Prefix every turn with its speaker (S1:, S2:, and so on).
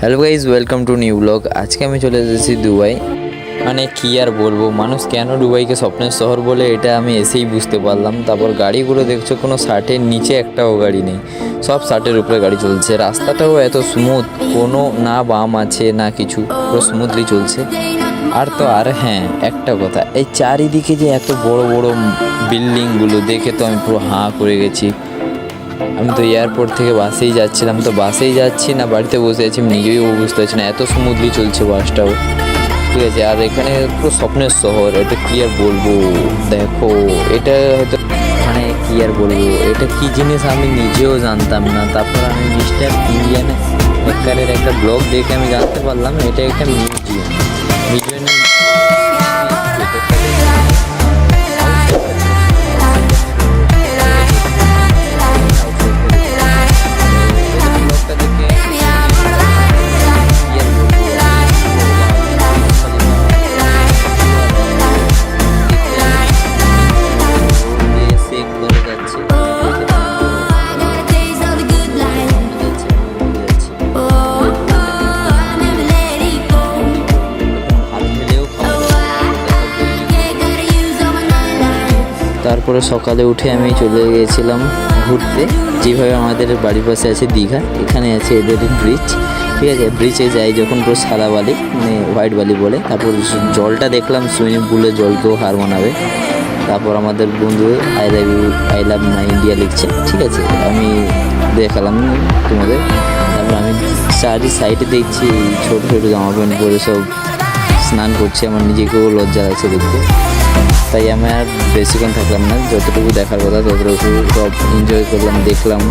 S1: Hello guys, welcome to new blog. আজকে আমি চলে এসেছি দুবাই। মানে কী আর বলবো, মানুষ কেন দুবাইকে স্বপ্নের শহর বলে এটা আমি এসেই বুঝতে পারলাম। তারপর গাড়িগুলো দেখছো, কোনো 60-এর নিচে একটাও গাড়ি নেই, সব 60-এর উপরে গাড়ি চলছে। রাস্তাটাও এত স্মুথ, কোনো না বাম আছে না কিছু, পুরো স্মুথলি চলছে। আর হ্যাঁ, একটা কথা, এই চারিদিকে যে এত বড় বড় বিল্ডিংগুলো দেখে তো আমি পুরো হাঁ করে গেছি। আমি তো এয়ারপোর্ট থেকে বাসেই যাচ্ছিলাম, তো বাসেই যাচ্ছি না বাড়িতে বসে আছি আমি নিজেই বুঝতে পারছি না, এত স্মুথলি চলছে বাসটাও। ঠিক আছে, আর এখানে পুরো স্বপ্নের শহর, এটা কী আর বলবো। দেখো, এটা হয়তো মানে কী আর বলবো, এটা কী জিনিস আমি নিজেও জানতাম না। তারপর আমি মিস্টার ইন্ডিয়ান হ্যাকারের একটা ব্লগ দেখে আমি জানতে পারলাম এটা একটা মিউজিয়াম। মিউজিয়ামে তারপরে সকালে উঠে আমি চলে গিয়েছিলাম ঘুরতে। যেভাবে আমাদের বাড়ির পাশে আছে দীঘা, এখানে আছে এদের ব্রিজ। ঠিক আছে, ব্রিজে যাই যখন পুরো সাদা বালি, মানে হোয়াইট বালি বলে। তারপর জলটা দেখলাম, সুইমিং পুলে জলকেও হার মানাবে। তারপর আমাদের বন্ধু আই লাভ মাই ইন্ডিয়া লিখছে। ঠিক আছে, আমি দেখালাম তোমাদের। তারপর আমি চারি সাইডে দেখছি ছোটো ছোটো জামা প্যান্ট পরে সব স্নান করছে, আমার নিজেকেও লজ্জা লাগছে দেখতে। তাই আমি আর বেশিক্ষণ থাকলাম না, যতটুকু দেখার কথা ততটুকু সব এনজয় করলাম, দেখলাম।